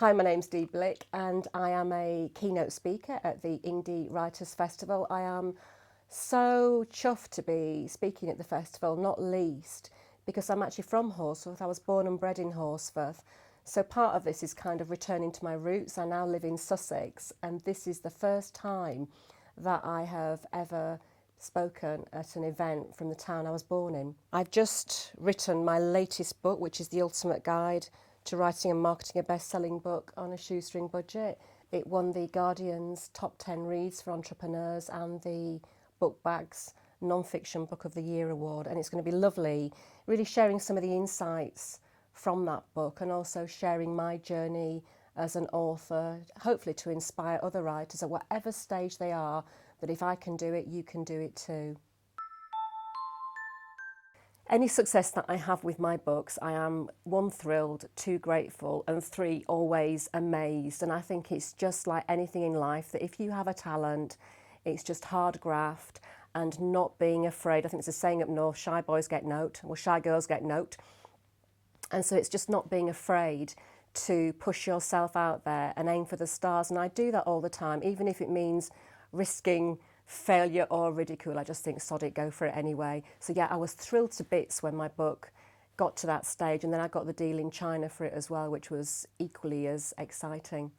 Hi, my name's Dee Blick and I am a keynote speaker at the Indie Writers Festival. I am so chuffed to be speaking at the festival, not least because I'm actually from Horsforth. I was born and bred in Horsforth. So part of this is kind of returning to my roots. I now live in Sussex and this is the first time that I have ever spoken at an event from the town I was born in. I've just written my latest book, which is the ultimate guide to writing and marketing a best-selling book on a shoestring budget. It won the Guardian's Top 10 Reads for Entrepreneurs and the Book Bag's Non-Fiction Book of the Year award, and it's going to be lovely really sharing some of the insights from that book and also sharing my journey as an author, hopefully to inspire other writers at whatever stage they are, that if I can do it, you can do it too. Any success that I have with my books, I am 1, thrilled, 2, grateful, and 3, always amazed. And I think it's just like anything in life, that if you have a talent, it's just hard graft and not being afraid. I think there's a saying up north, shy boys get note, or shy girls get note. And so it's just not being afraid to push yourself out there and aim for the stars. And I do that all the time, even if it means risking failure or ridicule. I just think, sod it, go for it anyway. So yeah, I was thrilled to bits when my book got to that stage, and then I got the deal in China for it as well, which was equally as exciting.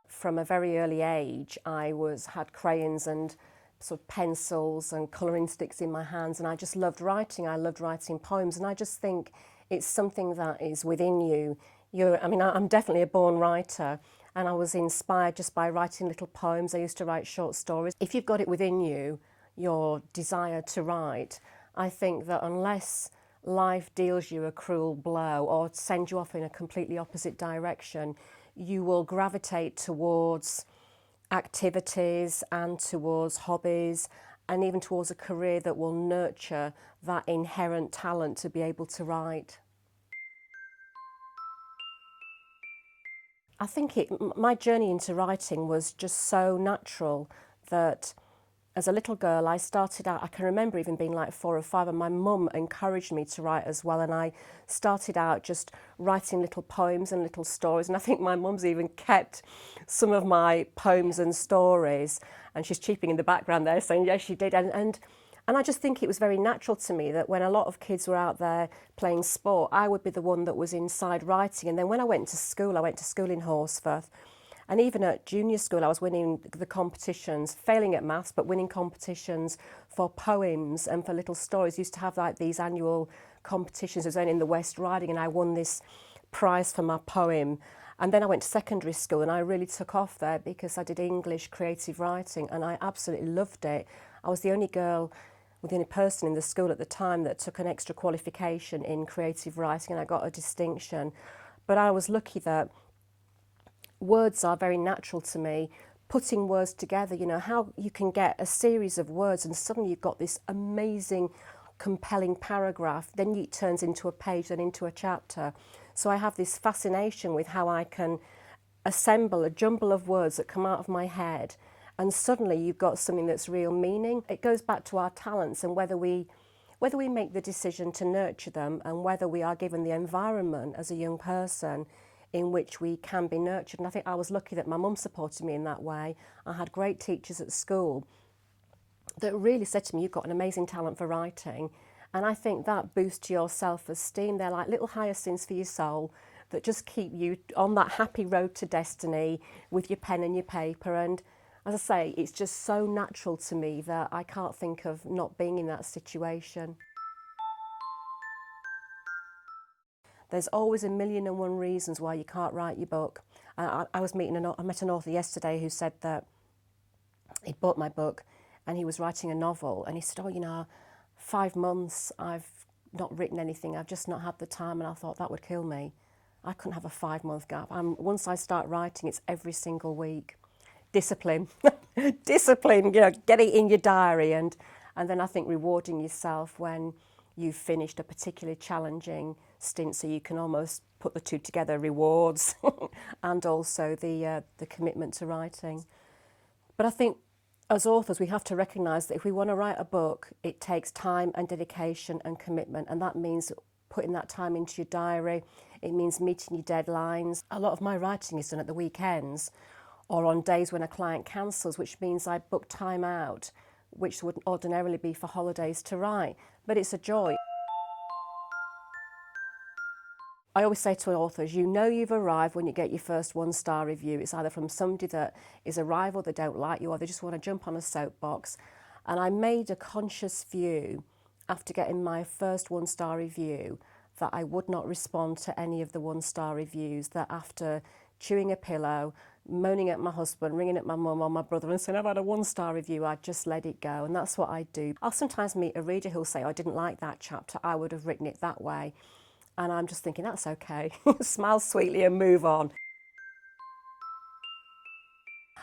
From a very early age, I had crayons and sort of pencils and colouring sticks in my hands, and I just loved writing. I loved writing poems, and I just think it's something that is within you. I'm definitely a born writer, and I was inspired just by writing little poems. I used to write short stories. If you've got it within you, your desire to write, I think that unless life deals you a cruel blow or sends you off in a completely opposite direction, you will gravitate towards activities and towards hobbies and even towards a career that will nurture that inherent talent to be able to write. I think my journey into writing was just so natural that as a little girl I started out, I can remember even being like 4 or 5, and my mum encouraged me to write as well, and I started out just writing little poems and little stories, and I think my mum's even kept some of my poems and stories, and she's cheeping in the background there saying yes she did, and I just think it was very natural to me that when a lot of kids were out there playing sport, I would be the one that was inside writing. And then when I went to school in Horsforth, and even at junior school, I was winning the competitions, failing at maths, but winning competitions for poems and for little stories. I used to have like these annual competitions. I was only in the West Riding, and I won this prize for my poem. And then I went to secondary school, and I really took off there because I did English creative writing, and I absolutely loved it. I was the only person in the school at the time that took an extra qualification in creative writing, and I got a distinction. But I was lucky that words are very natural to me. Putting words together, how you can get a series of words and suddenly you've got this amazing, compelling paragraph, then it turns into a page, then into a chapter. So I have this fascination with how I can assemble a jumble of words that come out of my head, and suddenly you've got something that's real meaning. It goes back to our talents and whether we make the decision to nurture them, and whether we are given the environment as a young person in which we can be nurtured. And I think I was lucky that my mum supported me in that way. I had great teachers at school that really said to me, you've got an amazing talent for writing. And I think that boosts your self-esteem. They're like little hyacinths for your soul that just keep you on that happy road to destiny with your pen and your paper. And as I say, it's just so natural to me that I can't think of not being in that situation. There's always 1,000,001 reasons why you can't write your book. I met an author yesterday who said that he'd bought my book and he was writing a novel, and he said, 5 months I've not written anything, I've just not had the time. And I thought that would kill me. I couldn't have a 5-month gap. Once I start writing, it's every single week. Discipline, discipline, get it in your diary, and then I think rewarding yourself when you've finished a particularly challenging stint, so you can almost put the two together, rewards and also the commitment to writing. But I think as authors we have to recognise that if we want to write a book, it takes time and dedication and commitment, and that means putting that time into your diary. It means meeting your deadlines. A lot of my writing is done at the weekends or on days when a client cancels, which means I book time out, which would ordinarily be for holidays to write. But it's a joy. I always say to authors, you know you've arrived when you get your first one-star review. It's either from somebody that is a rival, they don't like you, or they just want to jump on a soapbox. And I made a conscious view after getting my first one-star review that I would not respond to any of the one-star reviews, that after chewing a pillow, moaning at my husband, ringing at my mum or my brother and saying, I've had a one-star review, I'd just let it go. And that's what I do. I'll sometimes meet a reader who'll say, I didn't like that chapter, I would have written it that way. And I'm just thinking, that's okay. Smile sweetly and move on.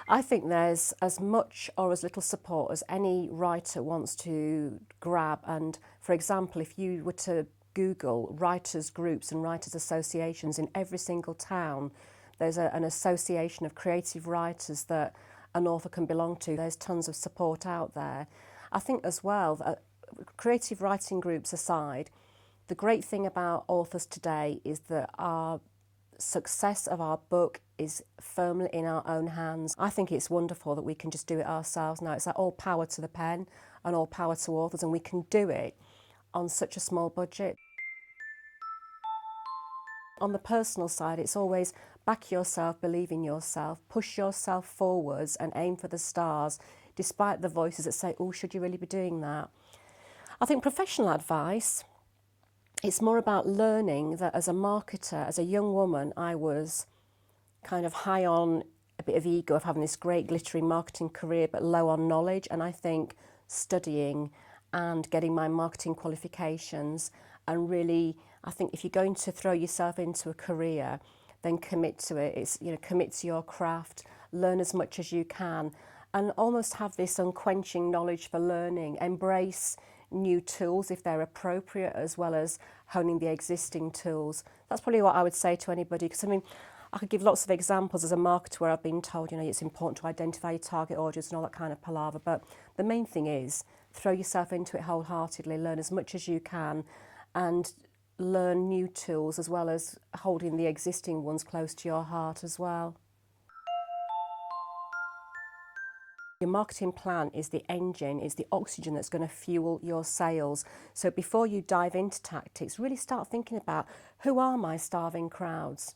I think there's as much or as little support as any writer wants to grab. And for example, if you were to Google writers groups and writers associations in every single town, there's an association of creative writers that an author can belong to. There's tons of support out there. I think as well, that creative writing groups aside, the great thing about authors today is that our success of our book is firmly in our own hands. I think it's wonderful that we can just do it ourselves now. It's like all power to the pen and all power to authors, and we can do it on such a small budget. On the personal side, it's always back yourself, believe in yourself, push yourself forwards and aim for the stars, despite the voices that say, oh, should you really be doing that? I think professional advice, it's more about learning that as a marketer, as a young woman, I was kind of high on a bit of ego of having this great glittering marketing career, but low on knowledge. And I think studying and getting my marketing qualifications, and really, I think if you're going to throw yourself into a career, then commit to it. It's, you know, commit to your craft, learn as much as you can, and almost have this unquenching knowledge for learning. Embrace new tools if they're appropriate, as well as honing the existing tools. That's probably what I would say to anybody, because I mean, I could give lots of examples as a marketer where I've been told, you know, it's important to identify your target audience and all that kind of palaver, but the main thing is throw yourself into it wholeheartedly, learn as much as you can, and learn new tools, as well as holding the existing ones close to your heart as well. Your marketing plan is the engine, is the oxygen that's going to fuel your sales. So before you dive into tactics, really start thinking about, who are my starving crowds?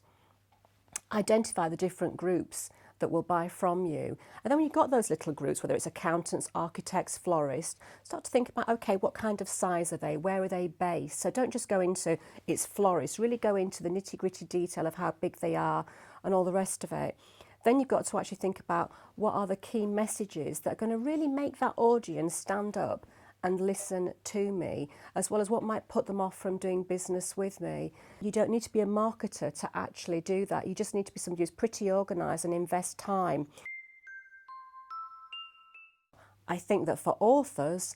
Identify the different groups that will buy from you. And then when you've got those little groups, whether it's accountants, architects, florists, start to think about, okay, what kind of size are they? Where are they based? So don't just go into, it's florists, really go into the nitty-gritty detail of how big they are and all the rest of it. Then you've got to actually think about, what are the key messages that are going to really make that audience stand up and listen to me, as well as what might put them off from doing business with me. You don't need to be a marketer to actually do that. You just need to be somebody who's pretty organised and invest time. I think that for authors,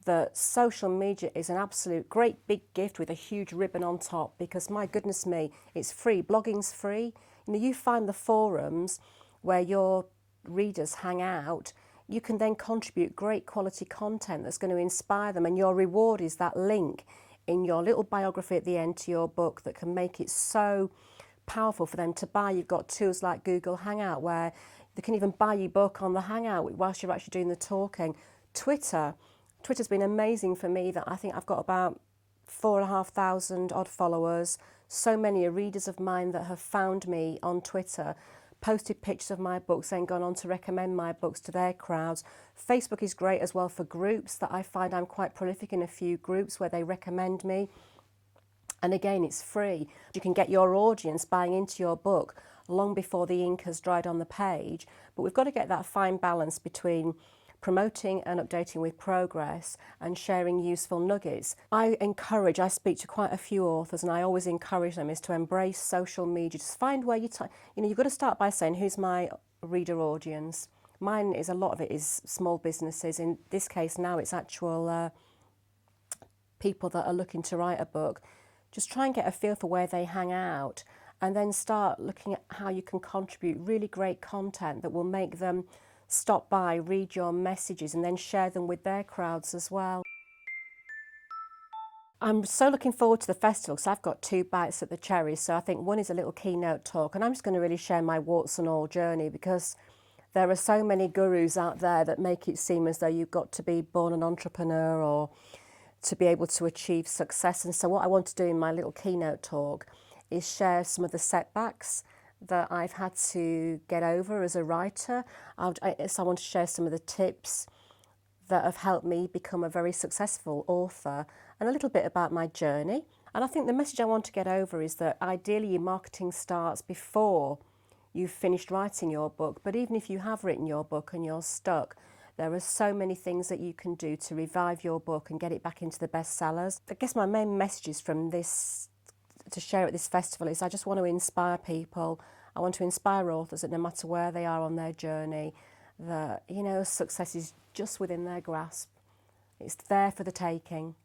that social media is an absolute great big gift with a huge ribbon on top, because my goodness me, it's free. Blogging's free. You know, you find the forums where your readers hang out, you can then contribute great quality content that's going to inspire them, and your reward is that link in your little biography at the end to your book that can make it so powerful for them to buy. You've got tools like Google Hangout where they can even buy your book on the Hangout whilst you're actually doing the talking. Twitter's been amazing for me, that I think I've got about 4,500 odd followers. So many are readers of mine that have found me on Twitter, posted pictures of my books, then gone on to recommend my books to their crowds. Facebook is great as well for groups, that I find I'm quite prolific in a few groups where they recommend me. And again, it's free. You can get your audience buying into your book long before the ink has dried on the page. But we've got to get that fine balance between promoting and updating with progress and sharing useful nuggets. I speak to quite a few authors, and I always encourage them is to embrace social media. Just find where you've got to start by saying, who's my reader audience? Mine is, a lot of it is small businesses. In this case now, it's actual people that are looking to write a book. Just try and get a feel for where they hang out, and then start looking at how you can contribute really great content that will make them stop by, read your messages, and then share them with their crowds as well. I'm so looking forward to the festival because I've got 2 bites at the cherry. So I think one is a little keynote talk, and I'm just going to really share my warts and all journey, because there are so many gurus out there that make it seem as though you've got to be born an entrepreneur or to be able to achieve success. And so what I want to do in my little keynote talk is share some of the setbacks that I've had to get over as a writer. So I want to share some of the tips that have helped me become a very successful author, and a little bit about my journey. And I think the message I want to get over is that ideally your marketing starts before you've finished writing your book. But even if you have written your book and you're stuck, there are so many things that you can do to revive your book and get it back into the bestsellers. I guess my main messages from this to share at this festival is I just want to inspire people. I want to inspire authors that no matter where they are on their journey, that, success is just within their grasp. It's there for the taking.